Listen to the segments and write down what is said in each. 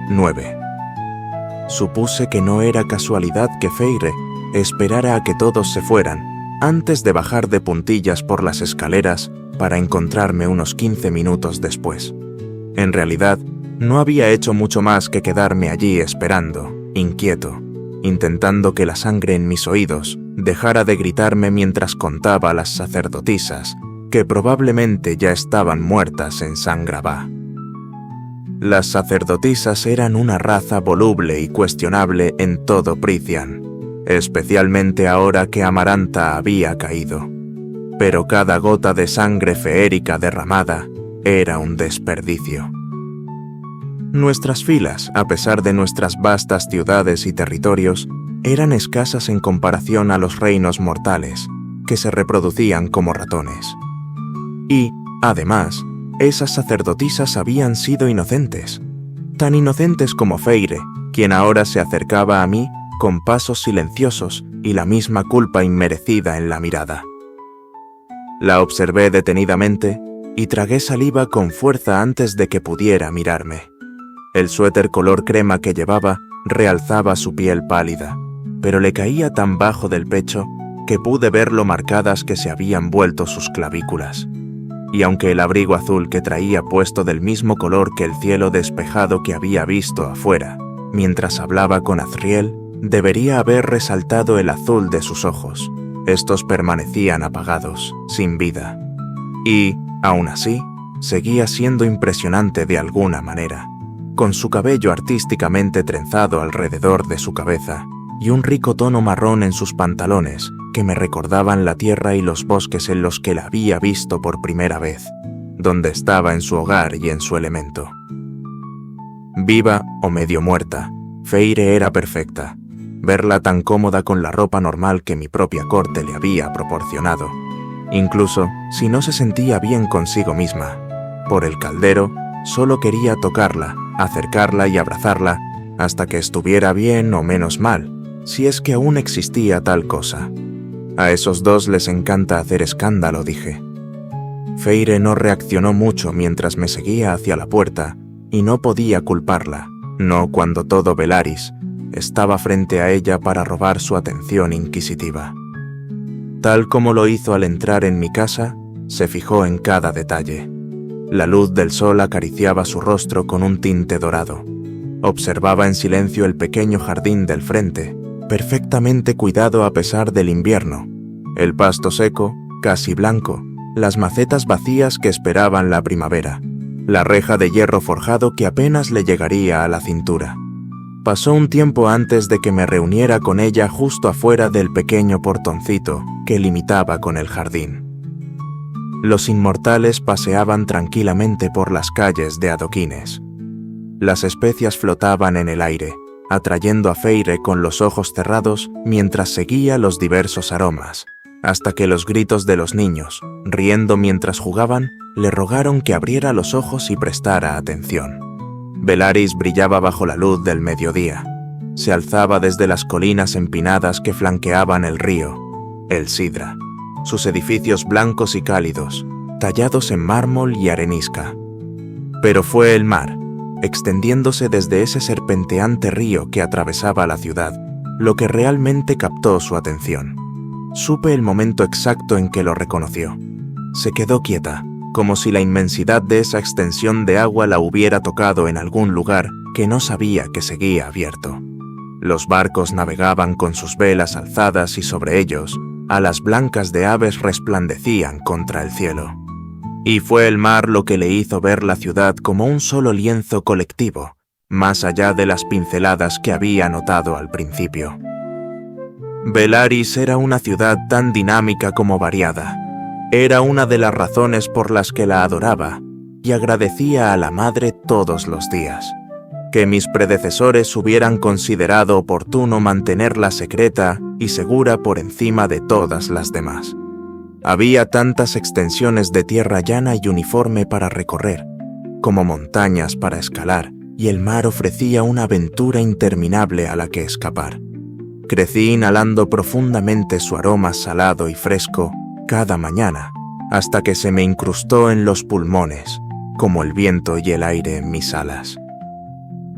9. Supuse que no era casualidad que Feire esperara a que todos se fueran antes de bajar de puntillas por las escaleras para encontrarme unos 15 minutos después. En realidad, no había hecho mucho más que quedarme allí esperando, inquieto, intentando que la sangre en mis oídos dejara de gritarme mientras contaba a las sacerdotisas que probablemente ya estaban muertas en Sangrabá. Las sacerdotisas eran una raza voluble y cuestionable en todo Prythian, especialmente ahora que Amaranta había caído. Pero cada gota de sangre feérica derramada era un desperdicio. Nuestras filas, a pesar de nuestras vastas ciudades y territorios, eran escasas en comparación a los reinos mortales, que se reproducían como ratones. Y, además, esas sacerdotisas habían sido inocentes, tan inocentes como Feire, quien ahora se acercaba a mí con pasos silenciosos y la misma culpa inmerecida en la mirada. La observé detenidamente y tragué saliva con fuerza antes de que pudiera mirarme. El suéter color crema que llevaba realzaba su piel pálida, pero le caía tan bajo del pecho que pude ver lo marcadas que se habían vuelto sus clavículas. Y aunque el abrigo azul que traía puesto del mismo color que el cielo despejado que había visto afuera, mientras hablaba con Azriel, debería haber resaltado el azul de sus ojos. Estos permanecían apagados, sin vida. Y, aún así, seguía siendo impresionante de alguna manera, con su cabello artísticamente trenzado alrededor de su cabeza y un rico tono marrón en sus pantalones que me recordaban la tierra y los bosques en los que la había visto por primera vez, donde estaba en su hogar y en su elemento. Viva o medio muerta, Feire era perfecta. Verla tan cómoda con la ropa normal que mi propia corte le había proporcionado, incluso si no se sentía bien consigo misma. Por el caldero, solo quería tocarla, acercarla y abrazarla hasta que estuviera bien o menos mal, si es que aún existía tal cosa. A esos dos les encanta hacer escándalo, dije. Feire no reaccionó mucho mientras me seguía hacia la puerta y no podía culparla, no cuando todo Velaris estaba frente a ella para robar su atención inquisitiva. Tal como lo hizo al entrar en mi casa, se fijó en cada detalle. La luz del sol acariciaba su rostro con un tinte dorado. Observaba en silencio el pequeño jardín del frente, perfectamente cuidado a pesar del invierno, el pasto seco, casi blanco, las macetas vacías que esperaban la primavera, la reja de hierro forjado que apenas le llegaría a la cintura. Pasó un tiempo antes de que me reuniera con ella justo afuera del pequeño portoncito que limitaba con el jardín. Los inmortales paseaban tranquilamente por las calles de adoquines. Las especias flotaban en el aire, atrayendo a Feire con los ojos cerrados mientras seguía los diversos aromas, hasta que los gritos de los niños, riendo mientras jugaban, le rogaron que abriera los ojos y prestara atención. Velaris brillaba bajo la luz del mediodía. Se alzaba desde las colinas empinadas que flanqueaban el río, el Sidra, sus edificios blancos y cálidos, tallados en mármol y arenisca. Pero fue el mar, extendiéndose desde ese serpenteante río que atravesaba la ciudad, lo que realmente captó su atención. Supe el momento exacto en que lo reconoció. Se quedó quieta, como si la inmensidad de esa extensión de agua la hubiera tocado en algún lugar que no sabía que seguía abierto. Los barcos navegaban con sus velas alzadas y sobre ellos, alas blancas de aves resplandecían contra el cielo. Y fue el mar lo que le hizo ver la ciudad como un solo lienzo colectivo, más allá de las pinceladas que había notado al principio. Velaris era una ciudad tan dinámica como variada. Era una de las razones por las que la adoraba y agradecía a la madre todos los días. Que mis predecesores hubieran considerado oportuno mantenerla secreta y segura por encima de todas las demás. Había tantas extensiones de tierra llana y uniforme para recorrer, como montañas para escalar, y el mar ofrecía una aventura interminable a la que escapar. Crecí inhalando profundamente su aroma salado y fresco cada mañana, hasta que se me incrustó en los pulmones, como el viento y el aire en mis alas.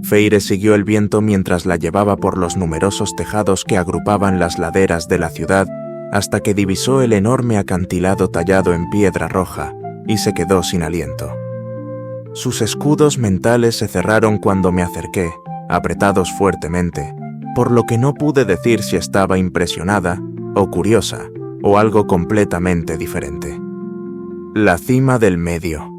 Feire siguió el viento mientras la llevaba por los numerosos tejados que agrupaban las laderas de la ciudad hasta que divisó el enorme acantilado tallado en piedra roja y se quedó sin aliento. Sus escudos mentales se cerraron cuando me acerqué, apretados fuertemente, por lo que no pude decir si estaba impresionada o curiosa o algo completamente diferente. La cima del medio,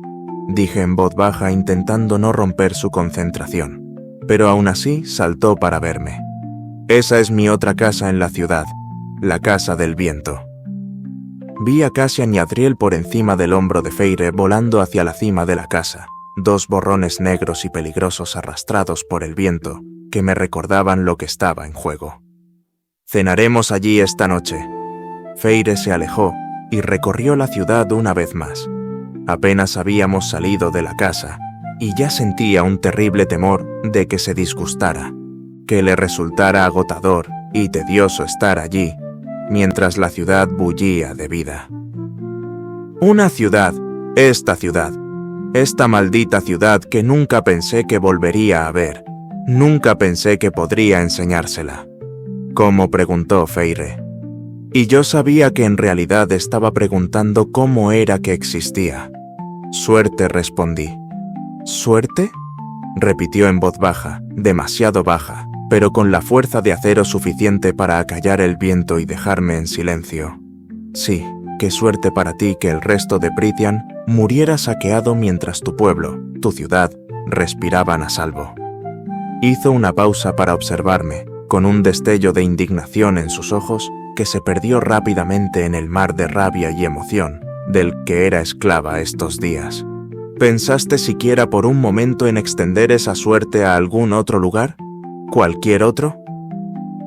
dije en voz baja intentando no romper su concentración, pero aún así saltó para verme. Esa es mi otra casa en la ciudad, la Casa del Viento. Vi a Cassian y Adriel por encima del hombro de Feire volando hacia la cima de la casa, dos borrones negros y peligrosos arrastrados por el viento que me recordaban lo que estaba en juego. Cenaremos allí esta noche. Feire se alejó y recorrió la ciudad una vez más. Apenas habíamos salido de la casa y ya sentía un terrible temor de que se disgustara, que le resultara agotador y tedioso estar allí, mientras la ciudad bullía de vida. Una ciudad, esta maldita ciudad que nunca pensé que volvería a ver, nunca pensé que podría enseñársela. ¿Cómo?, preguntó Feire. Y yo sabía que en realidad estaba preguntando cómo era que existía. Suerte, respondí. ¿Suerte?, repitió en voz baja, demasiado baja, pero con la fuerza de acero suficiente para acallar el viento y dejarme en silencio. Sí, qué suerte para ti que el resto de Prythian muriera saqueado mientras tu pueblo, tu ciudad, respiraban a salvo. Hizo una pausa para observarme, con un destello de indignación en sus ojos que se perdió rápidamente en el mar de rabia y emoción del que era esclava estos días. ¿Pensaste siquiera por un momento en extender esa suerte a algún otro lugar? ¿Cualquier otro?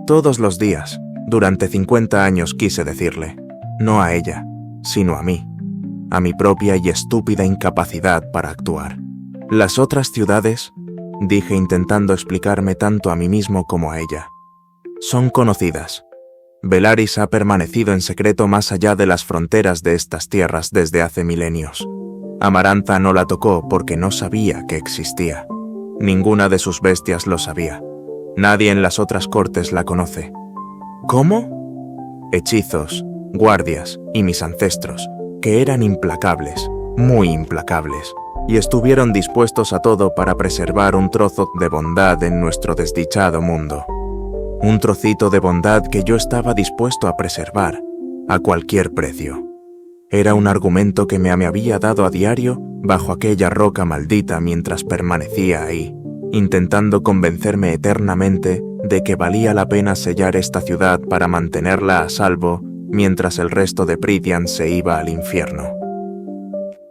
Todos los días, durante 50 años quise decirle, no a ella, sino a mí, a mi propia y estúpida incapacidad para actuar. Las otras ciudades, dije intentando explicarme tanto a mí mismo como a ella, son conocidas. Velaris ha permanecido en secreto más allá de las fronteras de estas tierras desde hace milenios. Amarantha no la tocó porque no sabía que existía. Ninguna de sus bestias lo sabía. Nadie en las otras cortes la conoce. ¿Cómo? Hechizos, guardias y mis ancestros, que eran implacables, muy implacables, y estuvieron dispuestos a todo para preservar un trozo de bondad en nuestro desdichado mundo. Un trocito de bondad que yo estaba dispuesto a preservar, a cualquier precio. Era un argumento que me había dado a diario bajo aquella roca maldita mientras permanecía ahí, intentando convencerme eternamente de que valía la pena sellar esta ciudad para mantenerla a salvo mientras el resto de Prythian se iba al infierno.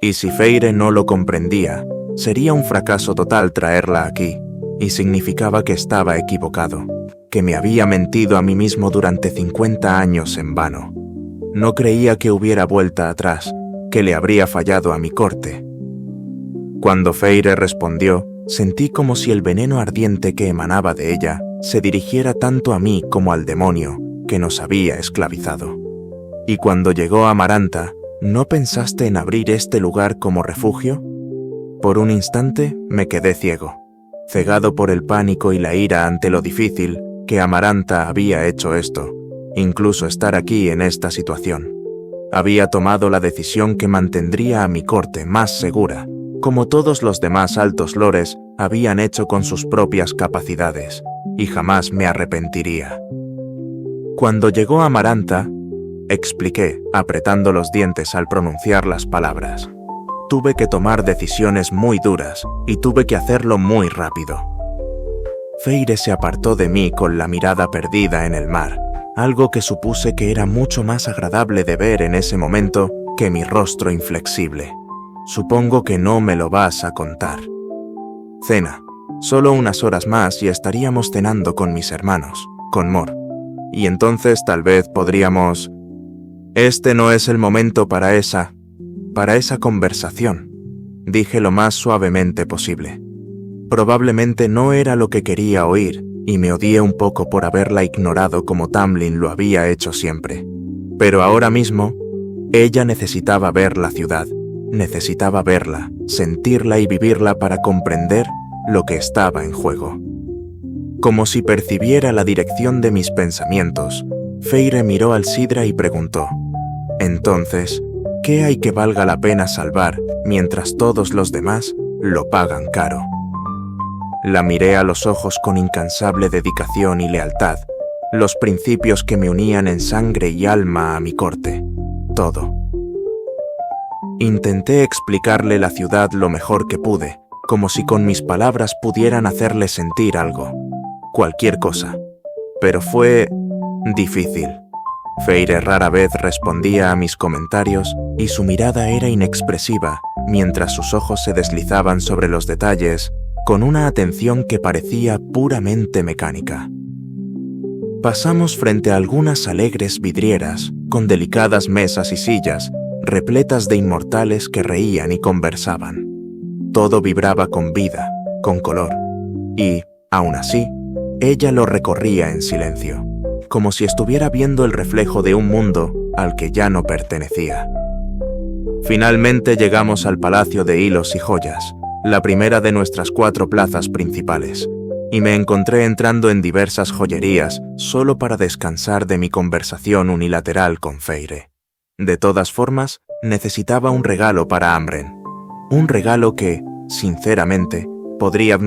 Y si Feire no lo comprendía, sería un fracaso total traerla aquí, y significaba que estaba equivocado, que me había mentido a mí mismo durante 50 años en vano. No creía que hubiera vuelta atrás, que le habría fallado a mi corte. Cuando Feire respondió, sentí como si el veneno ardiente que emanaba de ella se dirigiera tanto a mí como al demonio que nos había esclavizado. Y cuando llegó Amarantha, ¿no pensaste en abrir este lugar como refugio? Por un instante me quedé ciego, cegado por el pánico y la ira ante lo difícil que Amarantha había hecho esto, incluso estar aquí en esta situación. Había tomado la decisión que mantendría a mi corte más segura, como todos los demás altos lores habían hecho con sus propias capacidades, y jamás me arrepentiría. Cuando llegó Amarantha, expliqué, apretando los dientes al pronunciar las palabras. Tuve que tomar decisiones muy duras, y tuve que hacerlo muy rápido. Feire se apartó de mí con la mirada perdida en el mar, algo que supuse que era mucho más agradable de ver en ese momento que mi rostro inflexible. Supongo que no me lo vas a contar. Cena. Solo unas horas más y estaríamos cenando con mis hermanos, con Mor. Y entonces tal vez podríamos... Este no es el momento para esa conversación, dije lo más suavemente posible. Probablemente no era lo que quería oír, y me odié un poco por haberla ignorado como Tamlin lo había hecho siempre. Pero ahora mismo, ella necesitaba ver la ciudad, necesitaba verla, sentirla y vivirla para comprender lo que estaba en juego. Como si percibiera la dirección de mis pensamientos, Feire miró al Sidra y preguntó: «Entonces, ¿qué hay que valga la pena salvar mientras todos los demás lo pagan caro?» La miré a los ojos con incansable dedicación y lealtad, los principios que me unían en sangre y alma a mi corte, todo. Intenté explicarle la ciudad lo mejor que pude, como si con mis palabras pudieran hacerle sentir algo, cualquier cosa. Pero fue difícil. Feire rara vez respondía a mis comentarios y su mirada era inexpresiva, mientras sus ojos se deslizaban sobre los detalles con una atención que parecía puramente mecánica. Pasamos frente a algunas alegres vidrieras, con delicadas mesas y sillas, repletas de inmortales que reían y conversaban. Todo vibraba con vida, con color, y, aún así, ella lo recorría en silencio, como si estuviera viendo el reflejo de un mundo al que ya no pertenecía. Finalmente llegamos al Palacio de Hilos y Joyas, la primera de nuestras 4 plazas principales, y me encontré entrando en diversas joyerías solo para descansar de mi conversación unilateral con Feire. De todas formas, necesitaba un regalo para Amren. Un regalo que, sinceramente, podría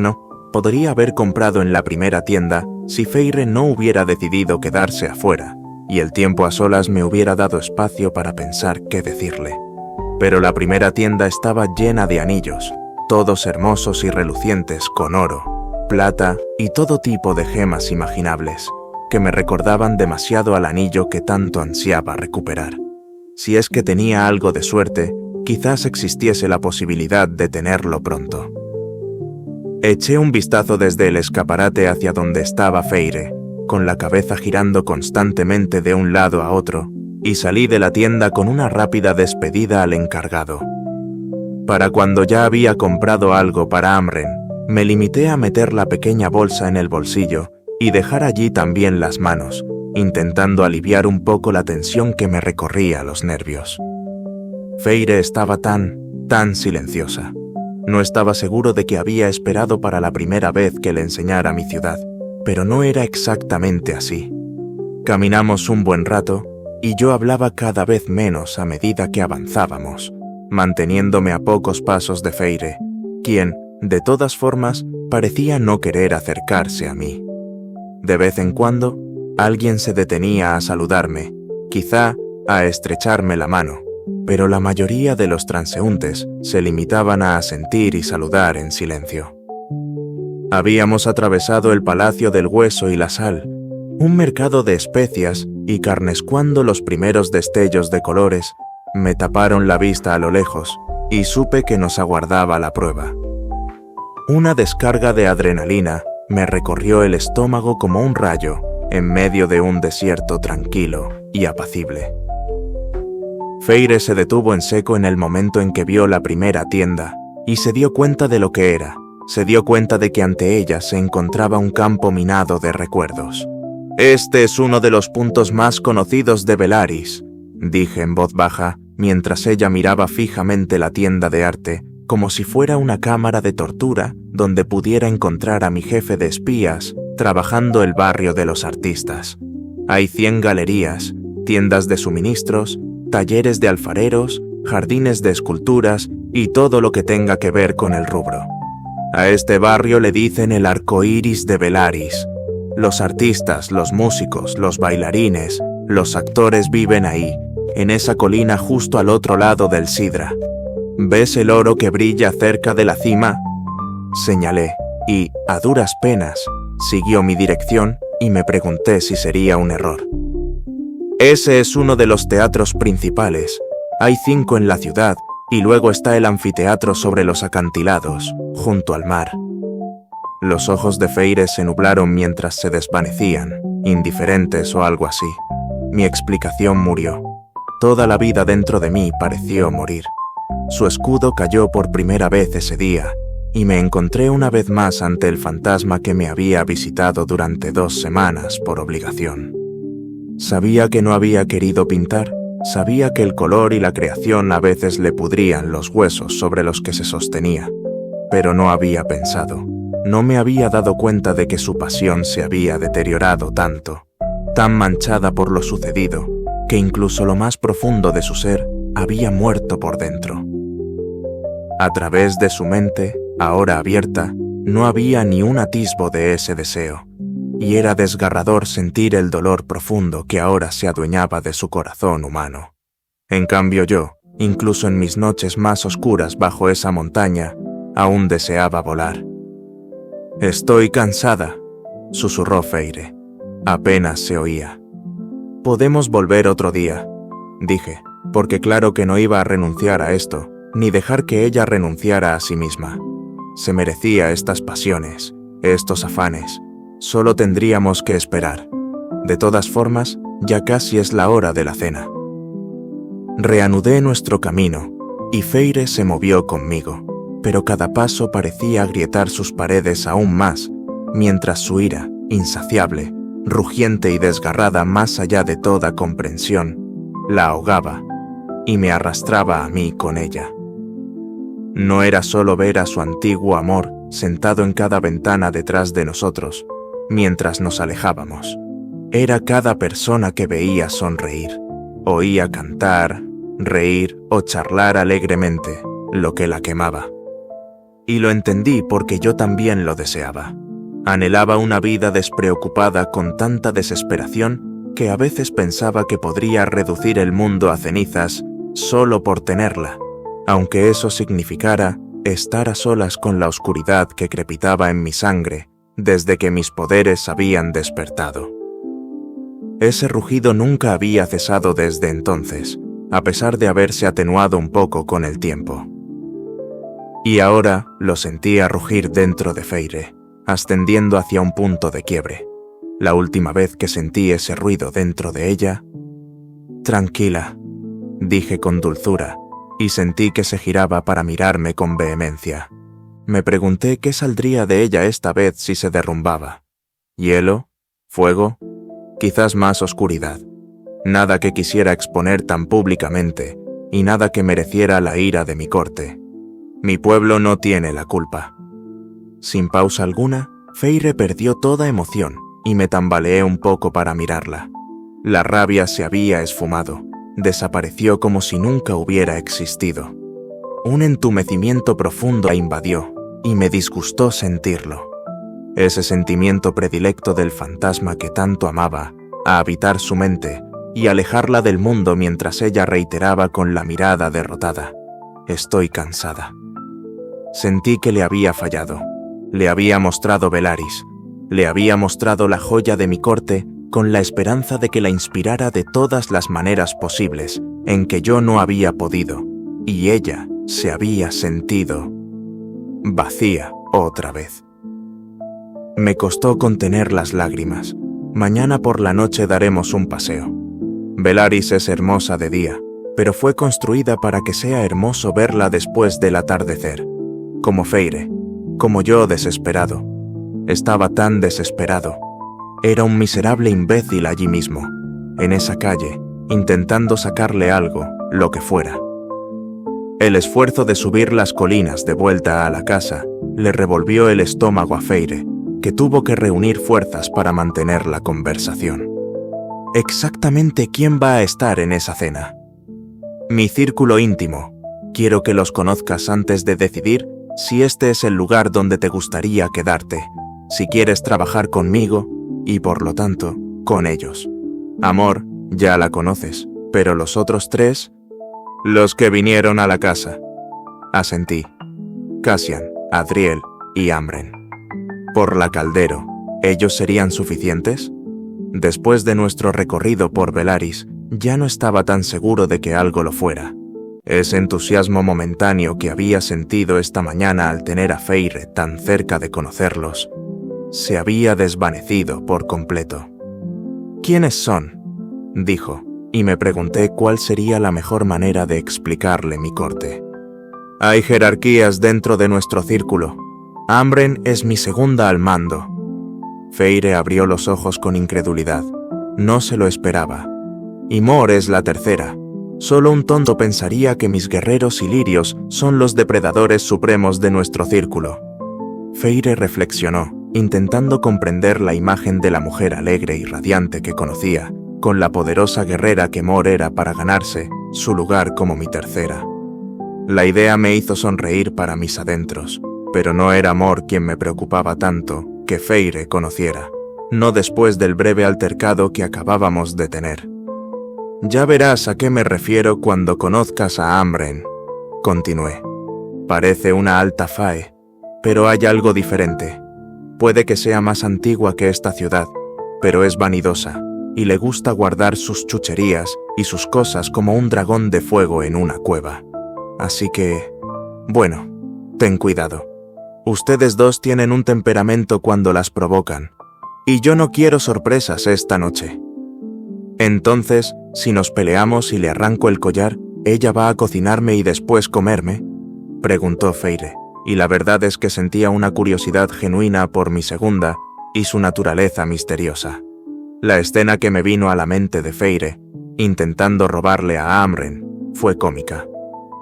haber comprado en la primera tienda si Feire no hubiera decidido quedarse afuera, y el tiempo a solas me hubiera dado espacio para pensar qué decirle. Pero la primera tienda estaba llena de anillos, todos hermosos y relucientes con oro, plata y todo tipo de gemas imaginables, que me recordaban demasiado al anillo que tanto ansiaba recuperar. Si es que tenía algo de suerte, quizás existiese la posibilidad de tenerlo pronto. Eché un vistazo desde el escaparate hacia donde estaba Feire, con la cabeza girando constantemente de un lado a otro, y salí de la tienda con una rápida despedida al encargado. Para cuando ya había comprado algo para Amren, me limité a meter la pequeña bolsa en el bolsillo y dejar allí también las manos, intentando aliviar un poco la tensión que me recorría los nervios. Feire estaba tan silenciosa. No estaba seguro de que había esperado para la primera vez que le enseñara mi ciudad, pero no era exactamente así. Caminamos un buen rato y yo hablaba cada vez menos a medida que avanzábamos, manteniéndome a pocos pasos de Feire, quien, de todas formas, parecía no querer acercarse a mí. De vez en cuando, alguien se detenía a saludarme, quizá a estrecharme la mano, pero la mayoría de los transeúntes se limitaban a asentir y saludar en silencio. Habíamos atravesado el Palacio del Hueso y la Sal, un mercado de especias y carnes cuando los primeros destellos de colores me taparon la vista a lo lejos y supe que nos aguardaba la prueba. Una descarga de adrenalina me recorrió el estómago como un rayo en medio de un desierto tranquilo y apacible. Feire se detuvo en seco en el momento en que vio la primera tienda y se dio cuenta de lo que era. Se dio cuenta de que ante ella se encontraba un campo minado de recuerdos. «Este es uno de los puntos más conocidos de Velaris», dije en voz baja, mientras ella miraba fijamente la tienda de arte, como si fuera una cámara de tortura donde pudiera encontrar a mi jefe de espías trabajando el barrio de los artistas. Hay 100 galerías, tiendas de suministros, talleres de alfareros, jardines de esculturas y todo lo que tenga que ver con el rubro. A este barrio le dicen el arco iris de Velaris. Los artistas, los músicos, los bailarines, los actores viven ahí, en esa colina justo al otro lado del Sidra. ¿Ves el oro que brilla cerca de la cima? Señalé, y, a duras penas, siguió mi dirección y me pregunté si sería un error. Ese es uno de los teatros principales. Hay 5 en la ciudad, y luego está el anfiteatro sobre los acantilados, junto al mar. Los ojos de Feire se nublaron mientras se desvanecían, indiferentes o algo así. Mi explicación murió. Toda la vida dentro de mí pareció morir. Su escudo cayó por primera vez ese día, y me encontré una vez más ante el fantasma que me había visitado durante 2 semanas por obligación. Sabía que no había querido pintar, sabía que el color y la creación a veces le pudrían los huesos sobre los que se sostenía, pero no había pensado, No me había dado cuenta de que su pasión se había deteriorado tanto, tan manchada por lo sucedido, que incluso lo más profundo de su ser había muerto por dentro. A través de su mente, ahora abierta, no había ni un atisbo de ese deseo, y era desgarrador sentir el dolor profundo que ahora se adueñaba de su corazón humano. En cambio yo, incluso en mis noches más oscuras bajo esa montaña, aún deseaba volar. «Estoy cansada», susurró Feire. Apenas se oía. «Podemos volver otro día», dije, porque claro que no iba a renunciar a esto, ni dejar que ella renunciara a sí misma. Se merecía estas pasiones, estos afanes. Solo tendríamos que esperar. De todas formas, ya casi es la hora de la cena. Reanudé nuestro camino, y Feire se movió conmigo, pero cada paso parecía agrietar sus paredes aún más, mientras su ira, insaciable, rugiente y desgarrada más allá de toda comprensión, la ahogaba y me arrastraba a mí con ella. No era solo ver a su antiguo amor sentado en cada ventana detrás de nosotros, mientras nos alejábamos. Era cada persona que veía sonreír, oía cantar, reír o charlar alegremente, lo que la quemaba. Y lo entendí porque yo también lo deseaba. Anhelaba una vida despreocupada con tanta desesperación que a veces pensaba que podría reducir el mundo a cenizas solo por tenerla, aunque eso significara estar a solas con la oscuridad que crepitaba en mi sangre desde que mis poderes habían despertado. Ese rugido nunca había cesado desde entonces, a pesar de haberse atenuado un poco con el tiempo. Y ahora lo sentía rugir dentro de Feire, ascendiendo hacia un punto de quiebre. La última vez que sentí ese ruido dentro de ella... «Tranquila», dije con dulzura, y sentí que se giraba para mirarme con vehemencia. Me pregunté qué saldría de ella esta vez si se derrumbaba. ¿Hielo? ¿Fuego? Quizás más oscuridad. Nada que quisiera exponer tan públicamente, y nada que mereciera la ira de mi corte. Mi pueblo no tiene la culpa. Sin pausa alguna, Feire perdió toda emoción, y me tambaleé un poco para mirarla. La rabia se había esfumado, desapareció como si nunca hubiera existido. Un entumecimiento profundo la invadió, y me disgustó sentirlo. Ese sentimiento predilecto del fantasma que tanto amaba, a habitar su mente y alejarla del mundo mientras ella reiteraba con la mirada derrotada: «Estoy cansada». Sentí que le había fallado. Le había mostrado Velaris, le había mostrado la joya de mi corte con la esperanza de que la inspirara de todas las maneras posibles en que yo no había podido, y ella se había sentido vacía otra vez. Me costó contener las lágrimas. Mañana por la noche daremos un paseo. Velaris es hermosa de día, pero fue construida para que sea hermoso verla después del atardecer. Como Feire, como yo desesperado. Estaba tan desesperado. Era un miserable imbécil allí mismo, en esa calle, intentando sacarle algo, lo que fuera. El esfuerzo de subir las colinas de vuelta a la casa le revolvió el estómago a Feire, que tuvo que reunir fuerzas para mantener la conversación. ¿Exactamente quién va a estar en esa cena? Mi círculo íntimo. Quiero que los conozcas antes de decidir si este es el lugar donde te gustaría quedarte, si quieres trabajar conmigo y, por lo tanto, con ellos. Amor, ya la conoces, pero los otros tres... Los que vinieron a la casa. Asentí. Cassian, Adriel y Ambren. Por la Caldero, ¿ellos serían suficientes? Después de nuestro recorrido por Velaris, ya no estaba tan seguro de que algo lo fuera. Ese entusiasmo momentáneo que había sentido esta mañana al tener a Feire tan cerca de conocerlos, se había desvanecido por completo. ¿Quiénes son?, dijo, y me pregunté cuál sería la mejor manera de explicarle mi corte. Hay jerarquías dentro de nuestro círculo. Ambren es mi segunda al mando. Feire abrió los ojos con incredulidad. No se lo esperaba. Y Mor es la tercera. Solo un tonto pensaría que mis guerreros ilirios son los depredadores supremos de nuestro círculo. Feire reflexionó, intentando comprender la imagen de la mujer alegre y radiante que conocía, con la poderosa guerrera que Mor era para ganarse su lugar como mi tercera. La idea me hizo sonreír para mis adentros, pero no era Mor quien me preocupaba tanto que Feire conociera, no después del breve altercado que acabábamos de tener. Ya verás a qué me refiero cuando conozcas a Amren, continué. Parece una alta fae, pero hay algo diferente. Puede que sea más antigua que esta ciudad, pero es vanidosa, y le gusta guardar sus chucherías y sus cosas como un dragón de fuego en una cueva. Así que, bueno, ten cuidado. Ustedes dos tienen un temperamento cuando las provocan, y yo no quiero sorpresas esta noche. Entonces, si nos peleamos y le arranco el collar, ¿ella va a cocinarme y después comerme?, preguntó Feire, y la verdad es que sentía una curiosidad genuina por mi segunda y su naturaleza misteriosa. La escena que me vino a la mente de Feire, intentando robarle a Amren, fue cómica.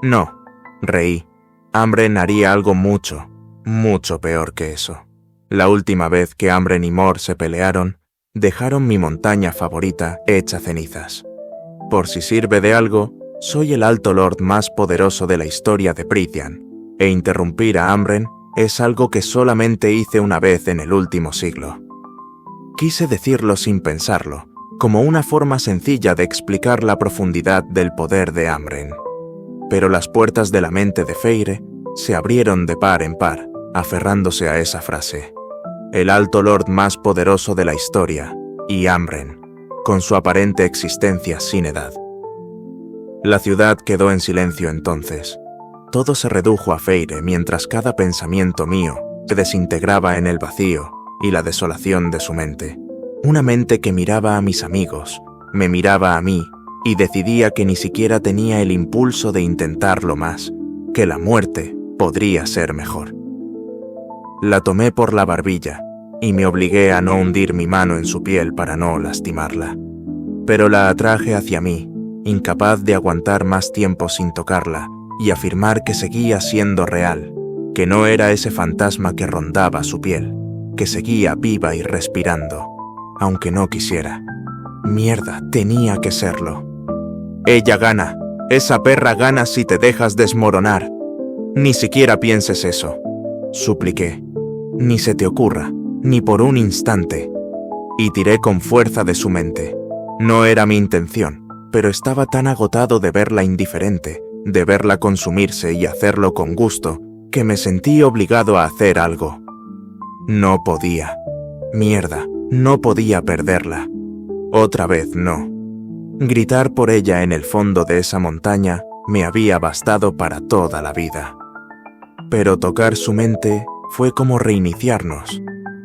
No, reí. Amren haría algo mucho, mucho peor que eso. La última vez que Amren y Mor se pelearon, dejaron mi montaña favorita hecha cenizas. Por si sirve de algo, soy el Alto Lord más poderoso de la historia de Prythian, e interrumpir a Amren es algo que solamente hice una vez en el último siglo. Quise decirlo sin pensarlo, como una forma sencilla de explicar la profundidad del poder de Amren. Pero las puertas de la mente de Feire se abrieron de par en par, aferrándose a esa frase. El Alto Lord más poderoso de la historia, y Amren, con su aparente existencia sin edad. La ciudad quedó en silencio entonces. Todo se redujo a Feire mientras cada pensamiento mío se desintegraba en el vacío y la desolación de su mente. Una mente que miraba a mis amigos, me miraba a mí y decidía que ni siquiera tenía el impulso de intentarlo más, que la muerte podría ser mejor. La tomé por la barbilla y me obligué a no hundir mi mano en su piel para no lastimarla. Pero la atraje hacia mí, incapaz de aguantar más tiempo sin tocarla y afirmar que seguía siendo real, que no era ese fantasma que rondaba su piel, que seguía viva y respirando, aunque no quisiera. Mierda, tenía que serlo. Ella gana, esa perra gana si te dejas desmoronar. Ni siquiera pienses eso, supliqué. Ni se te ocurra, ni por un instante. Y tiré con fuerza de su mente. No era mi intención, pero estaba tan agotado de verla indiferente, de verla consumirse y hacerlo con gusto, que me sentí obligado a hacer algo. No podía. Mierda, no podía perderla. Otra vez no. Gritar por ella en el fondo de esa montaña me había bastado para toda la vida. Pero tocar su mente fue como reiniciarnos.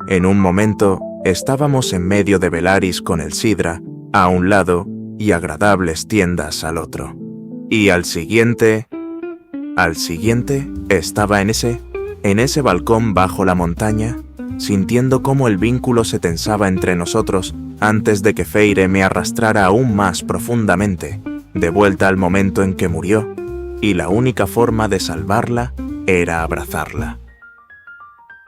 En un momento estábamos en medio de Velaris con el Sidra a un lado y agradables tiendas al otro. Y al siguiente estaba en ese balcón bajo la montaña, sintiendo cómo el vínculo se tensaba entre nosotros antes de que Feire me arrastrara aún más profundamente, de vuelta al momento en que murió, y la única forma de salvarla era abrazarla.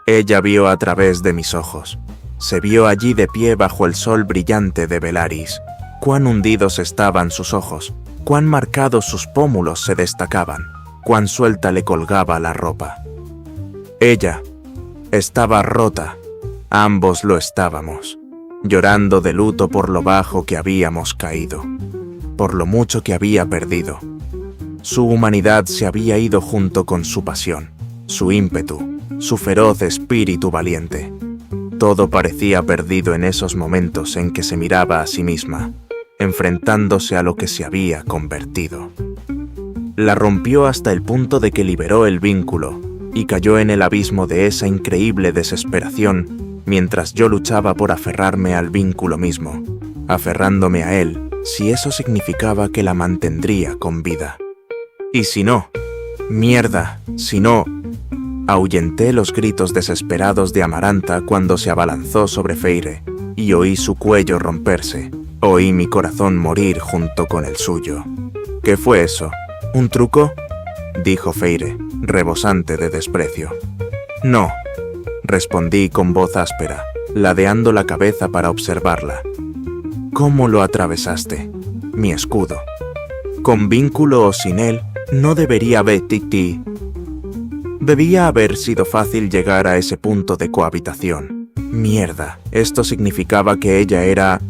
Ella vio a través de mis ojos. Se vio allí de pie bajo el sol brillante de Velaris. Cuán hundidos estaban sus ojos, cuán marcados sus pómulos se destacaban, cuán suelta le colgaba la ropa. Ella estaba rota, ambos lo estábamos, llorando de luto por lo bajo que habíamos caído, por lo mucho que había perdido. Su humanidad se había ido junto con su pasión, su ímpetu, su feroz espíritu valiente. Todo parecía perdido en esos momentos en que se miraba a sí misma, enfrentándose a lo que se había convertido. La rompió hasta el punto de que liberó el vínculo y cayó en el abismo de esa increíble desesperación mientras yo luchaba por aferrarme al vínculo mismo, aferrándome a él si eso significaba que la mantendría con vida. Y si no, mierda, si no, ahuyenté los gritos desesperados de Amaranta cuando se abalanzó sobre Feire y oí su cuello romperse, oí mi corazón morir junto con el suyo. ¿Qué fue eso? ¿Un truco?, dijo Feire, rebosante de desprecio. No, respondí con voz áspera, ladeando la cabeza para observarla. ¿Cómo lo atravesaste? Mi escudo. Con vínculo o sin él, no debería Debía haber sido fácil llegar a ese punto de cohabitación. Mierda, esto significaba que ella era...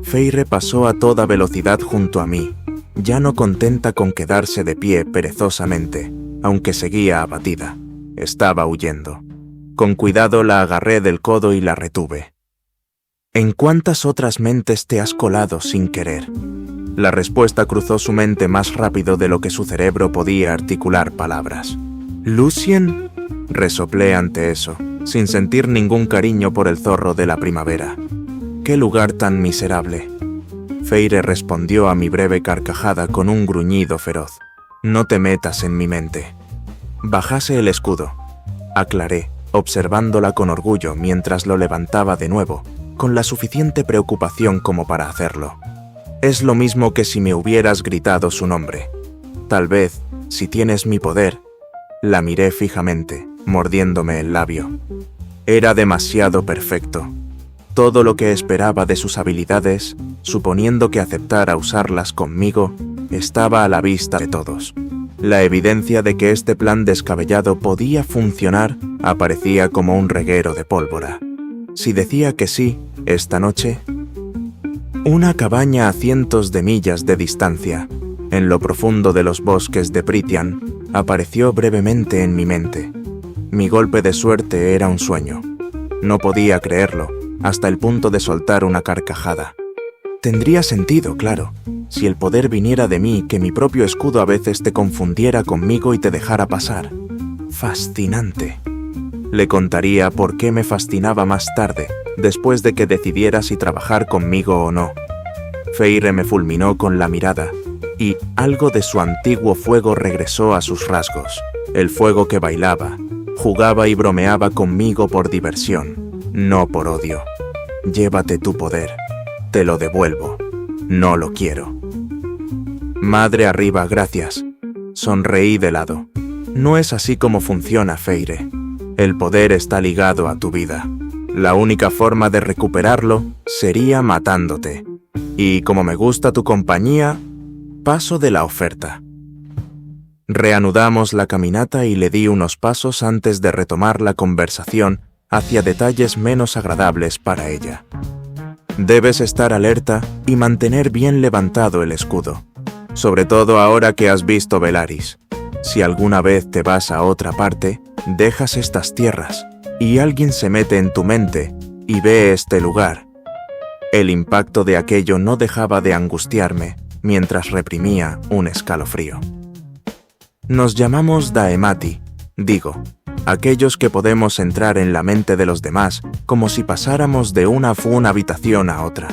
Feyre pasó a toda velocidad junto a mí, ya no contenta con quedarse de pie perezosamente, aunque seguía abatida. Estaba huyendo. Con cuidado la agarré del codo y la retuve. ¿En cuántas otras mentes te has colado sin querer? La respuesta cruzó su mente más rápido de lo que su cerebro podía articular palabras. ¿Lucien? Resoplé ante eso, sin sentir ningún cariño por el zorro de la primavera. ¡Qué lugar tan miserable! Feyre respondió a mi breve carcajada con un gruñido feroz. No te metas en mi mente. Bajase el escudo, aclaré, observándola con orgullo mientras lo levantaba de nuevo, con la suficiente preocupación como para hacerlo. Es lo mismo que si me hubieras gritado su nombre. Tal vez, si tienes mi poder... La miré fijamente, mordiéndome el labio. Era demasiado perfecto. Todo lo que esperaba de sus habilidades, suponiendo que aceptara usarlas conmigo, estaba a la vista de todos. La evidencia de que este plan descabellado podía funcionar aparecía como un reguero de pólvora. Si decía que sí, esta noche... Una cabaña a cientos de millas de distancia, en lo profundo de los bosques de Prythian, apareció brevemente en mi mente. Mi golpe de suerte era un sueño. No podía creerlo, hasta el punto de soltar una carcajada. Tendría sentido, claro, si el poder viniera de mí, que mi propio escudo a veces te confundiera conmigo y te dejara pasar. Fascinante. Le contaría por qué me fascinaba más tarde, después de que decidiera si trabajar conmigo o no. Feyre me fulminó con la mirada, y algo de su antiguo fuego regresó a sus rasgos. El fuego que bailaba, jugaba y bromeaba conmigo por diversión, no por odio. Llévate tu poder. Te lo devuelvo. No lo quiero. Madre arriba, gracias. Sonreí de lado. No es así como funciona, Feyre. El poder está ligado a tu vida. La única forma de recuperarlo sería matándote. Y como me gusta tu compañía, paso de la oferta. Reanudamos la caminata y le di unos pasos antes de retomar la conversación hacia detalles menos agradables para ella. Debes estar alerta y mantener bien levantado el escudo, sobre todo ahora que has visto Velaris. Si alguna vez te vas a otra parte, dejas estas tierras y alguien se mete en tu mente y ve este lugar. El impacto de aquello no dejaba de angustiarme mientras reprimía un escalofrío. Nos llamamos Daemati, digo, aquellos que podemos entrar en la mente de los demás como si pasáramos de una habitación a otra.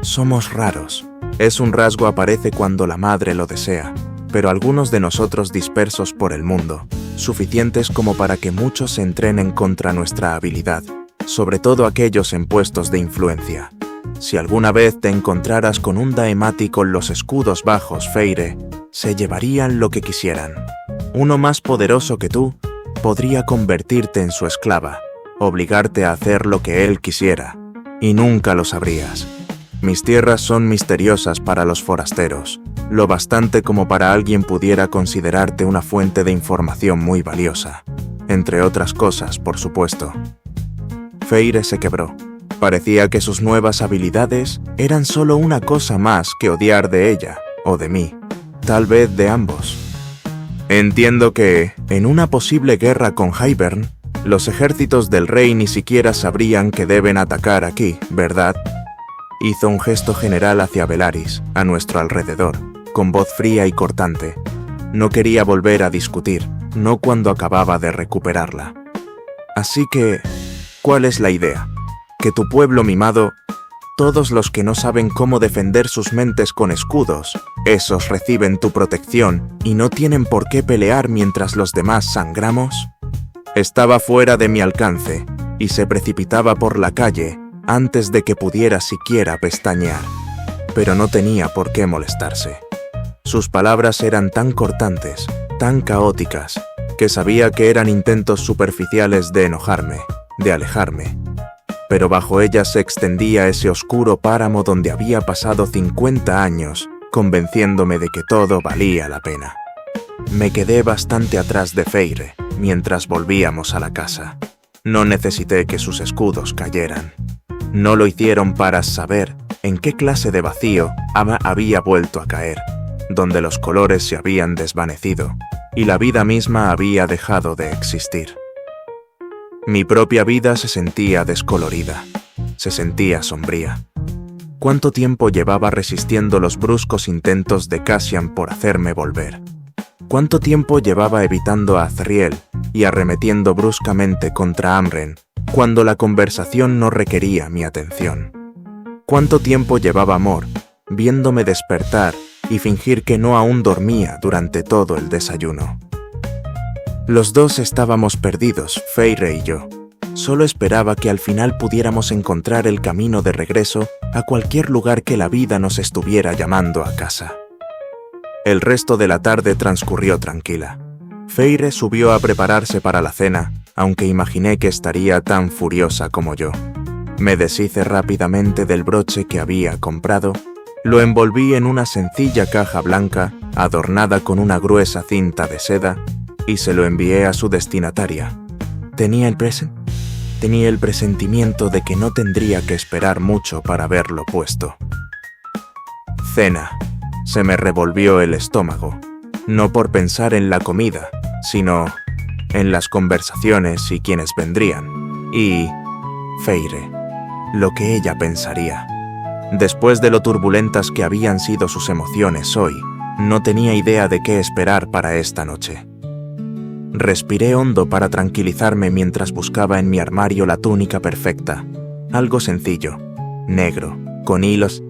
Somos raros. Es un rasgo aparece cuando la madre lo desea, pero algunos de nosotros dispersos por el mundo, suficientes como para que muchos se entrenen contra nuestra habilidad, sobre todo aquellos en puestos de influencia. Si alguna vez te encontraras con un Daemati con los escudos bajos, Feyre, se llevarían lo que quisieran. Uno más poderoso que tú podría convertirte en su esclava, obligarte a hacer lo que él quisiera, y nunca lo sabrías. Mis tierras son misteriosas para los forasteros, lo bastante como para alguien pudiera considerarte una fuente de información muy valiosa. Entre otras cosas, por supuesto. Feyre se quebró. Parecía que sus nuevas habilidades eran solo una cosa más que odiar de ella, o de mí, tal vez de ambos. Entiendo que, en una posible guerra con Hybern, los ejércitos del rey ni siquiera sabrían que deben atacar aquí, ¿verdad? Hizo un gesto general hacia Velaris, a nuestro alrededor, con voz fría y cortante. No quería volver a discutir, no cuando acababa de recuperarla. Así que, ¿cuál es la idea? Que tu pueblo mimado, todos los que no saben cómo defender sus mentes con escudos, esos reciben tu protección y no tienen por qué pelear mientras los demás sangramos. Estaba fuera de mi alcance y se precipitaba por la calle antes de que pudiera siquiera pestañear, pero no tenía por qué molestarse. Sus palabras eran tan cortantes, tan caóticas, que sabía que eran intentos superficiales de enojarme, de alejarme. Pero bajo ella se extendía ese oscuro páramo donde había pasado 50 años, convenciéndome de que todo valía la pena. Me quedé bastante atrás de Feire mientras volvíamos a la casa. No necesité que sus escudos cayeran. No lo hicieron para saber en qué clase de vacío había vuelto a caer, donde los colores se habían desvanecido y la vida misma había dejado de existir. Mi propia vida se sentía descolorida, se sentía sombría. ¿Cuánto tiempo llevaba resistiendo los bruscos intentos de Cassian por hacerme volver? ¿Cuánto tiempo llevaba evitando a Azriel y arremetiendo bruscamente contra Amren cuando la conversación no requería mi atención? ¿Cuánto tiempo llevaba Mor viéndome despertar y fingir que no aún dormía durante todo el desayuno? Los dos estábamos perdidos, Feire y yo. Solo esperaba que al final pudiéramos encontrar el camino de regreso a cualquier lugar que la vida nos estuviera llamando a casa. El resto de la tarde transcurrió tranquila. Feire subió a prepararse para la cena, aunque imaginé que estaría tan furiosa como yo. Me deshice rápidamente del broche que había comprado, lo envolví en una sencilla caja blanca adornada con una gruesa cinta de seda y se lo envié a su destinataria. Tenía el presentimiento de que no tendría que esperar mucho para verlo puesto. Cena. Se me revolvió el estómago, no por pensar en la comida, sino en las conversaciones y quienes vendrían, y Feire, lo que ella pensaría. Después de lo turbulentas que habían sido sus emociones hoy, no tenía idea de qué esperar para esta noche. Respiré hondo para tranquilizarme mientras buscaba en mi armario la túnica perfecta, algo sencillo, negro, con hilos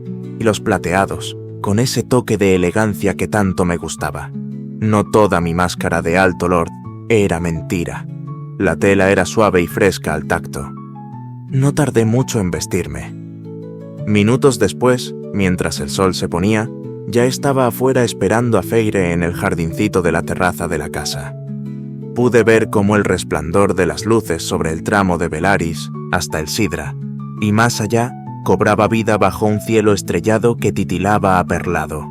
plateados, con ese toque de elegancia que tanto me gustaba. No toda mi máscara de Alto Lord era mentira. La tela era suave y fresca al tacto. No tardé mucho en vestirme. Minutos después, mientras el sol se ponía, ya estaba afuera esperando a Feire en el jardincito de la terraza de la casa. Pude ver cómo el resplandor de las luces sobre el tramo de Velaris hasta el Sidra, y más allá, cobraba vida bajo un cielo estrellado que titilaba aperlado.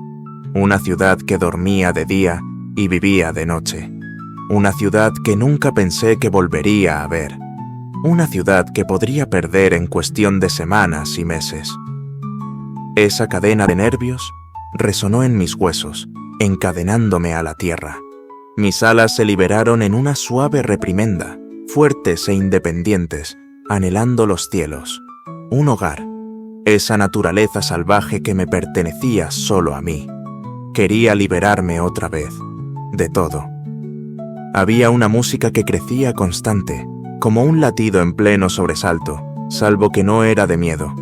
Una ciudad que dormía de día y vivía de noche. Una ciudad que nunca pensé que volvería a ver. Una ciudad que podría perder en cuestión de semanas y meses. Esa cadena de nervios resonó en mis huesos, encadenándome a la tierra. Mis alas se liberaron en una suave reprimenda, fuertes e independientes, anhelando los cielos. Un hogar. Esa naturaleza salvaje que me pertenecía solo a mí. Quería liberarme otra vez, de todo. Había una música que crecía constante, como un latido en pleno sobresalto, salvo que no era de miedo.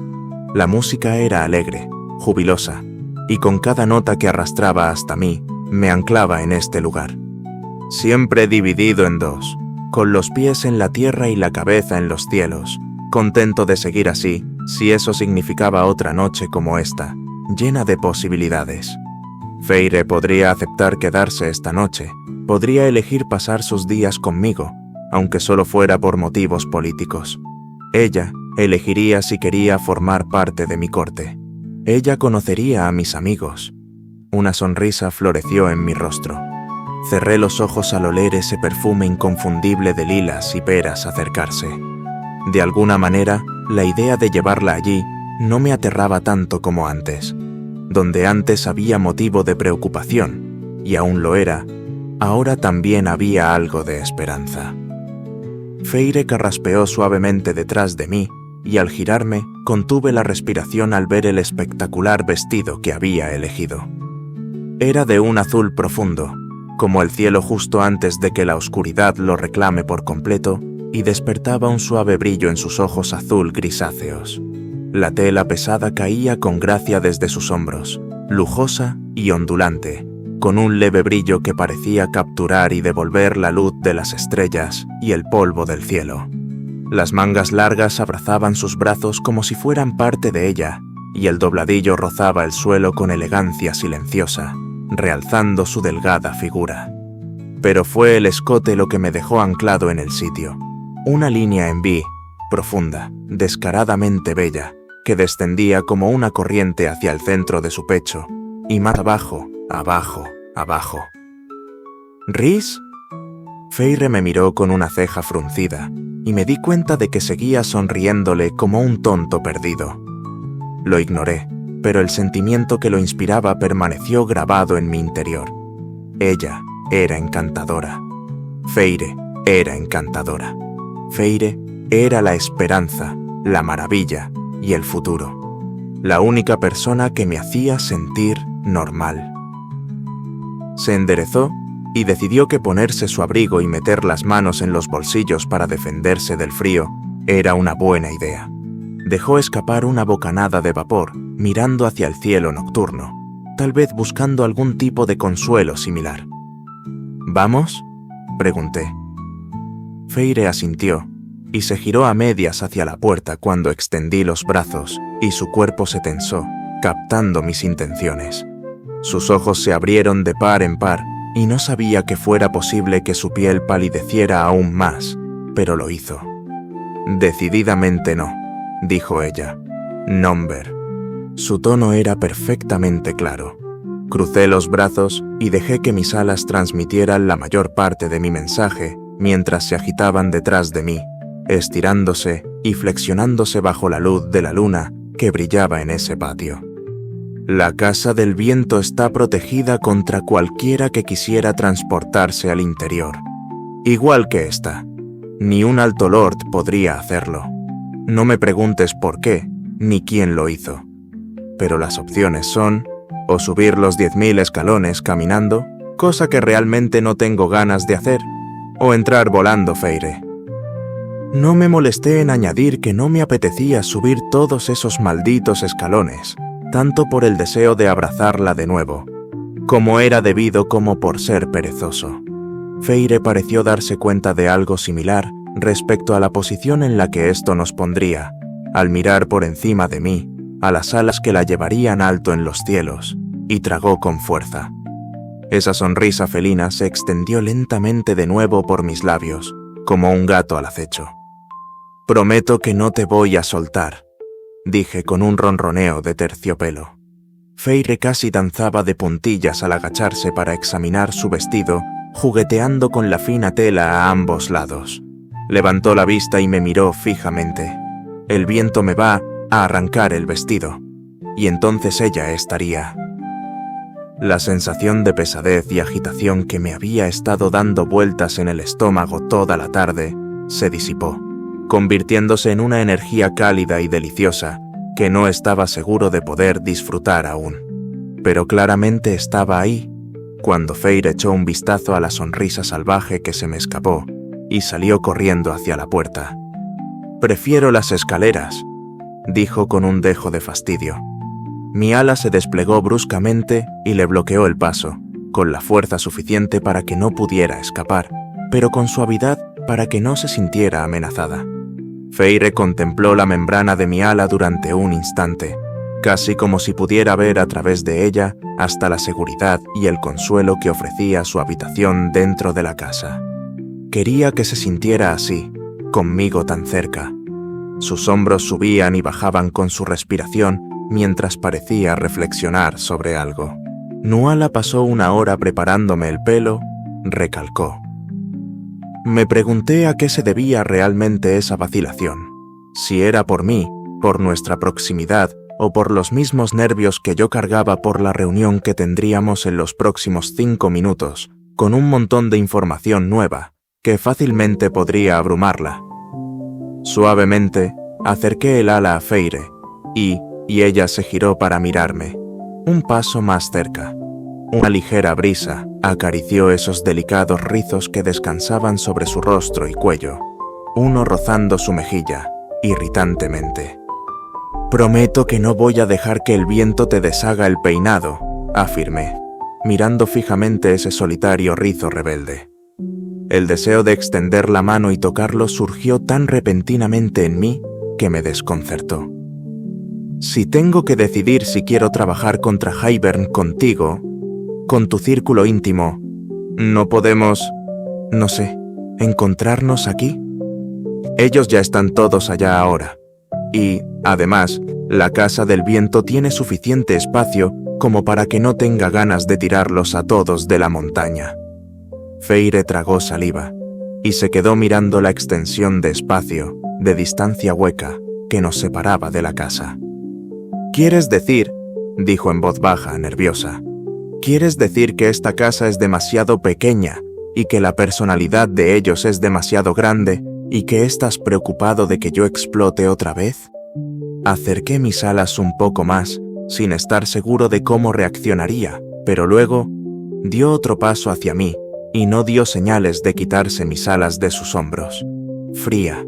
La música era alegre, jubilosa, y con cada nota que arrastraba hasta mí, me anclaba en este lugar. Siempre dividido en dos, con los pies en la tierra y la cabeza en los cielos, contento de seguir así, si eso significaba otra noche como esta, llena de posibilidades. Feire podría aceptar quedarse esta noche, podría elegir pasar sus días conmigo, aunque solo fuera por motivos políticos. Ella elegiría si quería formar parte de mi corte. Ella conocería a mis amigos. Una sonrisa floreció en mi rostro. Cerré los ojos al oler ese perfume inconfundible de lilas y peras acercarse. De alguna manera, la idea de llevarla allí no me aterraba tanto como antes. Donde antes había motivo de preocupación, y aún lo era, ahora también había algo de esperanza. Feire carraspeó suavemente detrás de mí, y al girarme, contuve la respiración al ver el espectacular vestido que había elegido. Era de un azul profundo, como el cielo justo antes de que la oscuridad lo reclame por completo, y despertaba un suave brillo en sus ojos azul grisáceos. La tela pesada caía con gracia desde sus hombros, lujosa y ondulante, con un leve brillo que parecía capturar y devolver la luz de las estrellas y el polvo del cielo. Las mangas largas abrazaban sus brazos como si fueran parte de ella, y el dobladillo rozaba el suelo con elegancia silenciosa, realzando su delgada figura. Pero fue el escote lo que me dejó anclado en el sitio. Una línea en V, profunda, descaradamente bella, que descendía como una corriente hacia el centro de su pecho, y más abajo, abajo, abajo. ¿Rhys? Feyre me miró con una ceja fruncida, y me di cuenta de que seguía sonriéndole como un tonto perdido. Lo ignoré, pero el sentimiento que lo inspiraba permaneció grabado en mi interior. Ella era encantadora. Feyre era encantadora. Feyre era la esperanza, la maravilla y el futuro. La única persona que me hacía sentir normal. Se enderezó y decidió que ponerse su abrigo y meter las manos en los bolsillos para defenderse del frío era una buena idea. Dejó escapar una bocanada de vapor, mirando hacia el cielo nocturno, tal vez buscando algún tipo de consuelo similar. ¿Vamos?, pregunté. Feyre asintió y se giró a medias hacia la puerta cuando extendí los brazos y su cuerpo se tensó, captando mis intenciones. Sus ojos se abrieron de par en par y no sabía que fuera posible que su piel palideciera aún más, pero lo hizo. «Decididamente no», dijo ella. «Nomber». Su tono era perfectamente claro. Crucé los brazos y dejé que mis alas transmitieran la mayor parte de mi mensaje mientras se agitaban detrás de mí, estirándose y flexionándose bajo la luz de la luna que brillaba en ese patio. La Casa del Viento está protegida contra cualquiera que quisiera transportarse al interior. Igual que esta. Ni un Alto Lord podría hacerlo. No me preguntes por qué, ni quién lo hizo. Pero las opciones son, o subir los 10.000 escalones caminando, cosa que realmente no tengo ganas de hacer, o entrar volando, Feyre. No me molesté en añadir que no me apetecía subir todos esos malditos escalones, tanto por el deseo de abrazarla de nuevo, como era debido como por ser perezoso. Feyre pareció darse cuenta de algo similar respecto a la posición en la que esto nos pondría, al mirar por encima de mí, a las alas que la llevarían alto en los cielos, y tragó con fuerza. Esa sonrisa felina se extendió lentamente de nuevo por mis labios, como un gato al acecho. «Prometo que no te voy a soltar», dije con un ronroneo de terciopelo. Feyre casi danzaba de puntillas al agacharse para examinar su vestido, jugueteando con la fina tela a ambos lados. Levantó la vista y me miró fijamente. El viento me va a arrancar el vestido, y entonces ella estaría. La sensación de pesadez y agitación que me había estado dando vueltas en el estómago toda la tarde se disipó, convirtiéndose en una energía cálida y deliciosa que no estaba seguro de poder disfrutar aún. Pero claramente estaba ahí, cuando Feyre echó un vistazo a la sonrisa salvaje que se me escapó y salió corriendo hacia la puerta. «Prefiero las escaleras», dijo con un dejo de fastidio. Mi ala se desplegó bruscamente y le bloqueó el paso, con la fuerza suficiente para que no pudiera escapar, pero con suavidad para que no se sintiera amenazada. Feyre contempló la membrana de mi ala durante un instante, casi como si pudiera ver a través de ella hasta la seguridad y el consuelo que ofrecía su habitación dentro de la casa. Quería que se sintiera así, conmigo tan cerca. Sus hombros subían y bajaban con su respiración mientras parecía reflexionar sobre algo. Nuala pasó una hora preparándome el pelo, recalcó. Me pregunté a qué se debía realmente esa vacilación. Si era por mí, por nuestra proximidad o por los mismos nervios que yo cargaba por la reunión que tendríamos en los próximos 5 minutos, con un montón de información nueva que fácilmente podría abrumarla. Suavemente, acerqué el ala a Feyre y ella se giró para mirarme, un paso más cerca. Una ligera brisa acarició esos delicados rizos que descansaban sobre su rostro y cuello, uno rozando su mejilla, irritantemente. «Prometo que no voy a dejar que el viento te deshaga el peinado», afirmé, mirando fijamente ese solitario rizo rebelde. El deseo de extender la mano y tocarlo surgió tan repentinamente en mí que me desconcertó. «Si tengo que decidir si quiero trabajar contra Hybern contigo, con tu círculo íntimo, ¿no podemos, no sé, encontrarnos aquí?» Ellos ya están todos allá ahora. Y, además, la Casa del Viento tiene suficiente espacio como para que no tenga ganas de tirarlos a todos de la montaña. Feire tragó saliva y se quedó mirando la extensión de espacio, de distancia hueca, que nos separaba de la casa. «¿Quieres decir?», dijo en voz baja, nerviosa, «¿quieres decir que esta casa es demasiado pequeña y que la personalidad de ellos es demasiado grande y que estás preocupado de que yo explote otra vez?» Acerqué mis alas un poco más, sin estar seguro de cómo reaccionaría, pero luego dio otro paso hacia mí y no dio señales de quitarse mis alas de sus hombros. Fría.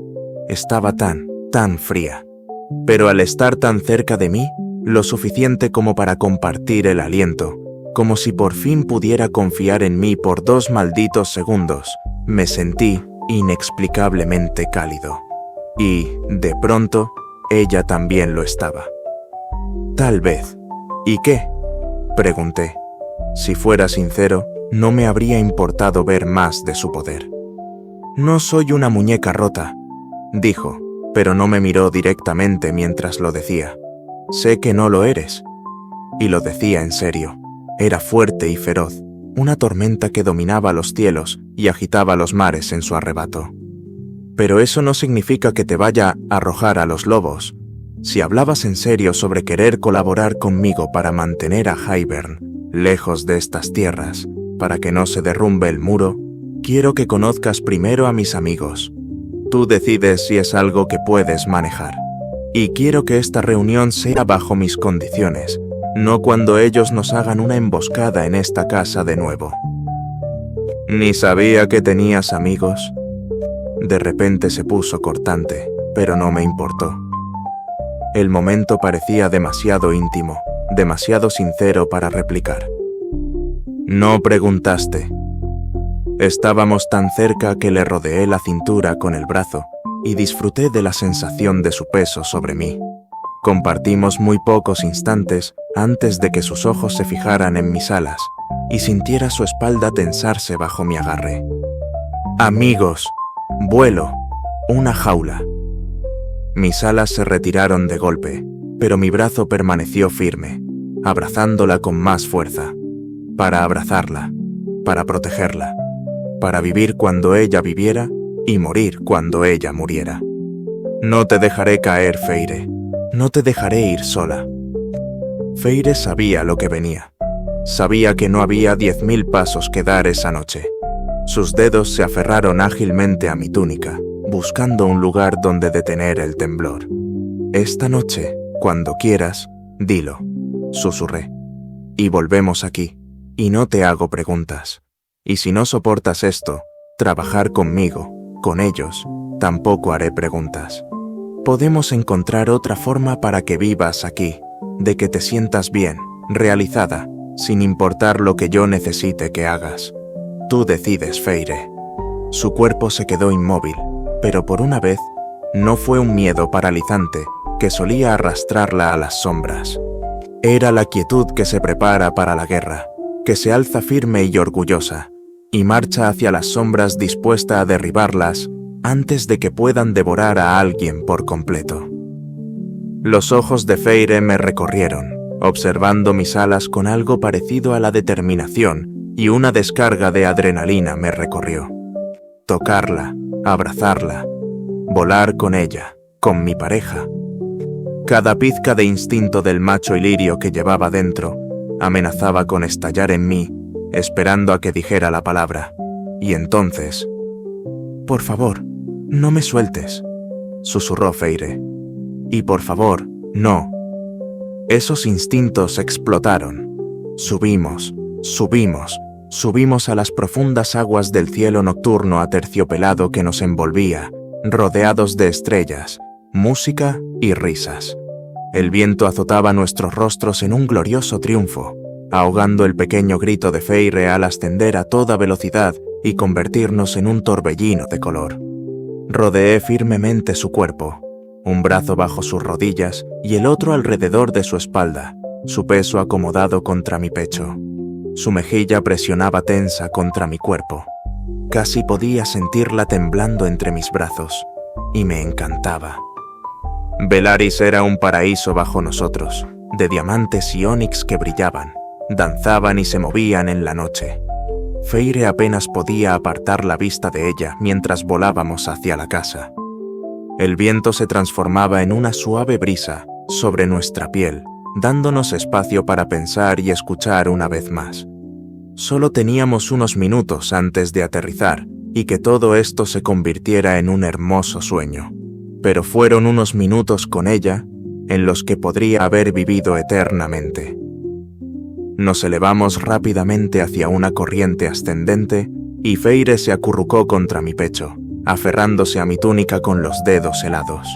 Estaba tan fría. Pero al estar tan cerca de mí, lo suficiente como para compartir el aliento, como si por fin pudiera confiar en mí por 2 malditos segundos, me sentí inexplicablemente cálido. Y, de pronto, ella también lo estaba. Tal vez. ¿Y qué?, pregunté. Si fuera sincero, no me habría importado ver más de su poder. «No soy una muñeca rota», dijo, pero no me miró directamente mientras lo decía. «Sé que no lo eres». Y lo decía en serio. Era fuerte y feroz, una tormenta que dominaba los cielos y agitaba los mares en su arrebato. «Pero eso no significa que te vaya a arrojar a los lobos. Si hablabas en serio sobre querer colaborar conmigo para mantener a Hybern lejos de estas tierras, para que no se derrumbe el muro, quiero que conozcas primero a mis amigos. Tú decides si es algo que puedes manejar. Y quiero que esta reunión sea bajo mis condiciones, no cuando ellos nos hagan una emboscada en esta casa de nuevo». «Ni sabía que tenías amigos». De repente se puso cortante, pero no me importó. El momento parecía demasiado íntimo, demasiado sincero para replicar. «No preguntaste». Estábamos tan cerca que le rodeé la cintura con el brazo y disfruté de la sensación de su peso sobre mí. Compartimos muy pocos instantes antes de que sus ojos se fijaran en mis alas y sintiera su espalda tensarse bajo mi agarre. «Amigos, vuelo, una jaula». Mis alas se retiraron de golpe, pero mi brazo permaneció firme, abrazándola con más fuerza, para abrazarla, para protegerla, para vivir cuando ella viviera y morir cuando ella muriera. «No te dejaré caer, Feire. No te dejaré ir sola». Feire sabía lo que venía. Sabía que no había 10.000 pasos que dar esa noche. Sus dedos se aferraron ágilmente a mi túnica, buscando un lugar donde detener el temblor. «Esta noche, cuando quieras, dilo», susurré. «Y volvemos aquí, y no te hago preguntas. Y si no soportas esto, trabajar conmigo, con ellos, tampoco haré preguntas. Podemos encontrar otra forma para que vivas aquí, de que te sientas bien, realizada, sin importar lo que yo necesite que hagas. Tú decides, Feire». Su cuerpo se quedó inmóvil, pero por una vez, no fue un miedo paralizante que solía arrastrarla a las sombras. Era la quietud que se prepara para la guerra, que se alza firme y orgullosa, y marcha hacia las sombras dispuesta a derribarlas antes de que puedan devorar a alguien por completo. Los ojos de Feire me recorrieron, observando mis alas con algo parecido a la determinación, y una descarga de adrenalina me recorrió. Tocarla, abrazarla, volar con ella, con mi pareja. Cada pizca de instinto del macho ilirio que llevaba dentro amenazaba con estallar en mí, esperando a que dijera la palabra. Y entonces... «Por favor, no me sueltes», susurró Feire. «Y por favor, no». Esos instintos explotaron. Subimos a las profundas aguas del cielo nocturno aterciopelado que nos envolvía, rodeados de estrellas, música y risas. El viento azotaba nuestros rostros en un glorioso triunfo, ahogando el pequeño grito de Feire al ascender a toda velocidad y convertirnos en un torbellino de color. Rodeé firmemente su cuerpo, un brazo bajo sus rodillas y el otro alrededor de su espalda, su peso acomodado contra mi pecho. Su mejilla presionaba tensa contra mi cuerpo. Casi podía sentirla temblando entre mis brazos, y me encantaba. Velaris era un paraíso bajo nosotros, de diamantes y ónix que brillaban, danzaban y se movían en la noche. Feyre apenas podía apartar la vista de ella mientras volábamos hacia la casa. El viento se transformaba en una suave brisa sobre nuestra piel, dándonos espacio para pensar y escuchar una vez más. Solo teníamos unos minutos antes de aterrizar y que todo esto se convirtiera en un hermoso sueño. Pero fueron unos minutos con ella en los que podría haber vivido eternamente. Nos elevamos rápidamente hacia una corriente ascendente y Feyre se acurrucó contra mi pecho, aferrándose a mi túnica con los dedos helados.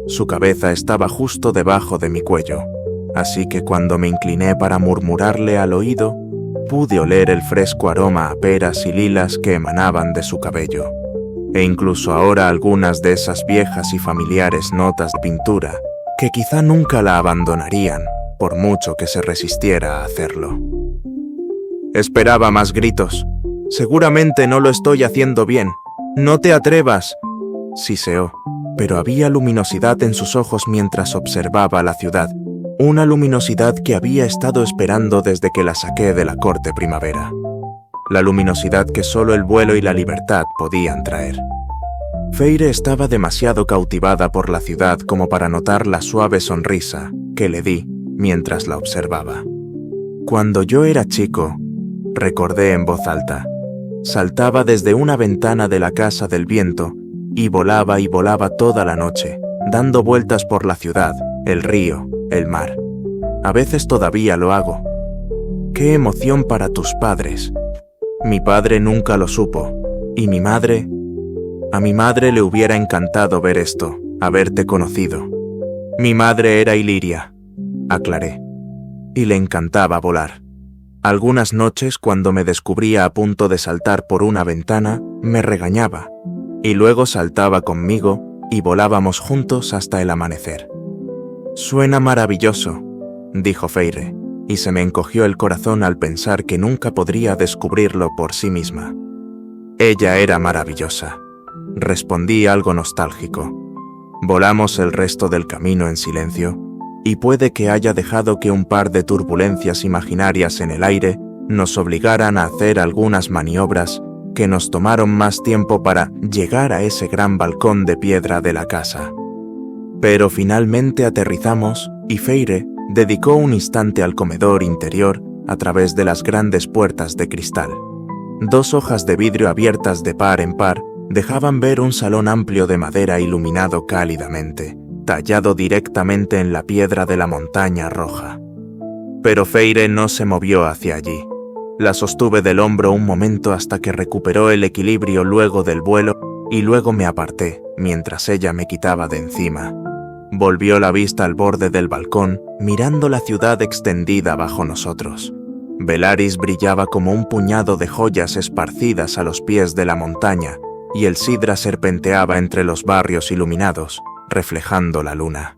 Su cabeza estaba justo debajo de mi cuello, así que cuando me incliné para murmurarle al oído, pude oler el fresco aroma a peras y lilas que emanaban de su cabello, e incluso ahora algunas de esas viejas y familiares notas de pintura que quizá nunca la abandonarían, por mucho que se resistiera a hacerlo. Esperaba más gritos. «Seguramente no lo estoy haciendo bien. No te atrevas», siseó, pero había luminosidad en sus ojos mientras observaba la ciudad, una luminosidad que había estado esperando desde que la saqué de la corte primavera. La luminosidad que solo el vuelo y la libertad podían traer. Feyre estaba demasiado cautivada por la ciudad como para notar la suave sonrisa que le di mientras la observaba. Cuando yo era chico, recordé en voz alta, saltaba desde una ventana de la Casa del Viento y volaba toda la noche, dando vueltas por la ciudad, el río, el mar. A veces todavía lo hago. ¡Qué emoción para tus padres! Mi padre nunca lo supo, y mi madre... A mi madre le hubiera encantado ver esto, haberte conocido. Mi madre era Iliria, aclaré, y le encantaba volar. Algunas noches, cuando me descubría a punto de saltar por una ventana, me regañaba, y luego saltaba conmigo y volábamos juntos hasta el amanecer. «Suena maravilloso», dijo Feyre, y se me encogió el corazón al pensar que nunca podría descubrirlo por sí misma. Ella era maravillosa, respondí algo nostálgico. Volamos el resto del camino en silencio, y puede que haya dejado que un par de turbulencias imaginarias en el aire nos obligaran a hacer algunas maniobras que nos tomaron más tiempo para llegar a ese gran balcón de piedra de la casa. Pero finalmente aterrizamos y Feyre dedicó un instante al comedor interior a través de las grandes puertas de cristal. 2 hojas de vidrio abiertas de par en par dejaban ver un salón amplio de madera iluminado cálidamente, tallado directamente en la piedra de la montaña roja. Pero Feyre no se movió hacia allí. La sostuve del hombro un momento hasta que recuperó el equilibrio luego del vuelo y luego me aparté mientras ella me quitaba de encima. Volvió la vista al borde del balcón, mirando la ciudad extendida bajo nosotros. Velaris brillaba como un puñado de joyas esparcidas a los pies de la montaña, y el Sidra serpenteaba entre los barrios iluminados, reflejando la luna.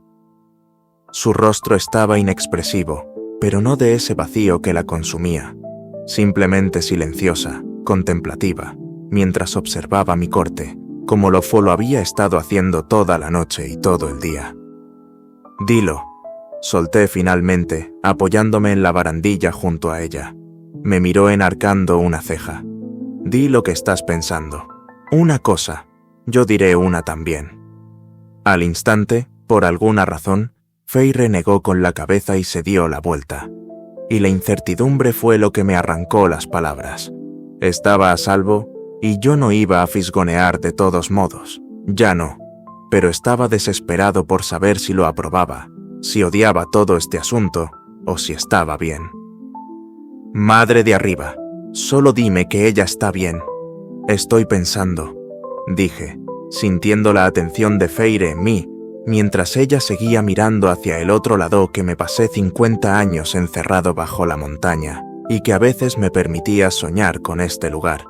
Su rostro estaba inexpresivo, pero no de ese vacío que la consumía, simplemente silenciosa, contemplativa, mientras observaba mi corte, como lo había estado haciendo toda la noche y todo el día. «Dilo», solté finalmente, apoyándome en la barandilla junto a ella. Me miró enarcando una ceja. «Di lo que estás pensando. Una cosa, yo diré una también». Al instante, por alguna razón, Feyre negó con la cabeza y se dio la vuelta. Y la incertidumbre fue lo que me arrancó las palabras. Estaba a salvo, y yo no iba a fisgonear de todos modos. Ya no. Pero estaba desesperado por saber si lo aprobaba, si odiaba todo este asunto, o si estaba bien. «Madre de arriba, solo dime que ella está bien». «Estoy pensando», dije, sintiendo la atención de Feyre en mí, mientras ella seguía mirando hacia el otro lado que me pasé 50 años encerrado bajo la montaña, y que a veces me permitía soñar con este lugar,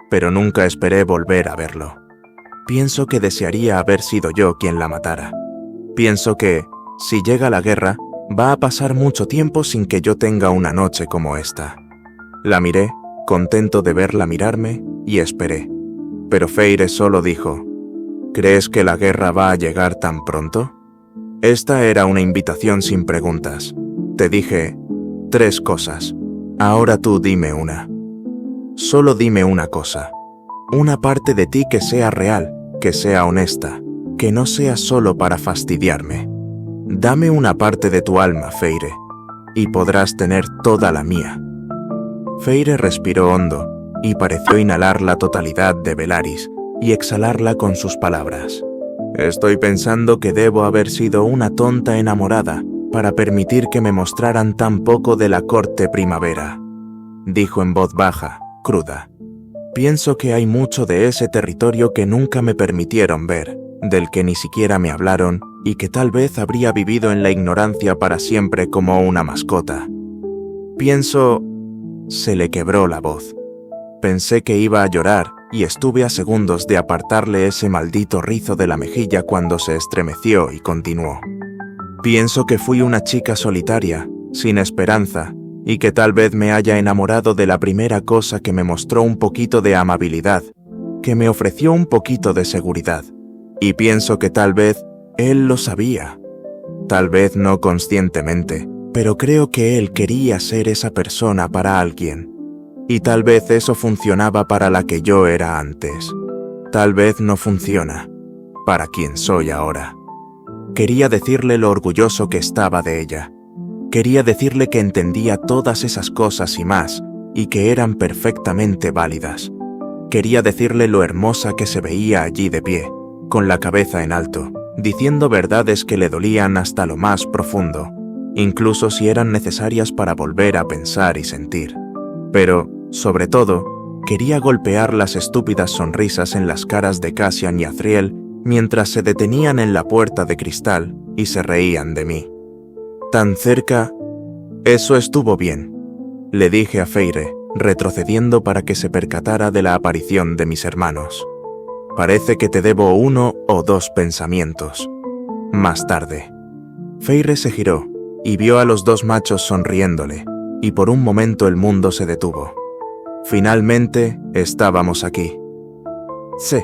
pero nunca esperé volver a verlo. Pienso que desearía haber sido yo quien la matara. Pienso que, si llega la guerra, va a pasar mucho tiempo sin que yo tenga una noche como esta. La miré, contento de verla mirarme, y esperé. Pero Feyre solo dijo, ¿Crees que la guerra va a llegar tan pronto? Esta era una invitación sin preguntas. Te dije 3 cosas. Ahora tú dime una. Solo dime una cosa. Una parte de ti que sea real, que sea honesta, que no sea solo para fastidiarme. Dame una parte de tu alma, Feire, y podrás tener toda la mía. Feire respiró hondo y pareció inhalar la totalidad de Velaris y exhalarla con sus palabras. Estoy pensando que debo haber sido una tonta enamorada para permitir que me mostraran tan poco de la corte primavera, dijo en voz baja, cruda. Pienso que hay mucho de ese territorio que nunca me permitieron ver, del que ni siquiera me hablaron y que tal vez habría vivido en la ignorancia para siempre como una mascota. Pienso... Se le quebró la voz. Pensé que iba a llorar y estuve a segundos de apartarle ese maldito rizo de la mejilla cuando se estremeció y continuó. Pienso que fui una chica solitaria, sin esperanza, y que tal vez me haya enamorado de la primera cosa que me mostró un poquito de amabilidad, que me ofreció un poquito de seguridad. Y pienso que tal vez él lo sabía. Tal vez no conscientemente, pero creo que él quería ser esa persona para alguien. Y tal vez eso funcionaba para la que yo era antes. Tal vez no funciona para quien soy ahora. Quería decirle lo orgulloso que estaba de ella. Quería decirle que entendía todas esas cosas y más, y que eran perfectamente válidas. Quería decirle lo hermosa que se veía allí de pie, con la cabeza en alto, diciendo verdades que le dolían hasta lo más profundo, incluso si eran necesarias para volver a pensar y sentir. Pero, sobre todo, quería golpear las estúpidas sonrisas en las caras de Cassian y Azriel mientras se detenían en la puerta de cristal y se reían de mí. Tan cerca... Eso estuvo bien, le dije a Feire, retrocediendo para que se percatara de la aparición de mis hermanos. Parece que te debo 1 o 2 pensamientos. Más tarde. Feire se giró y vio a los 2 machos sonriéndole, y por un momento el mundo se detuvo. Finalmente, estábamos aquí. Sí.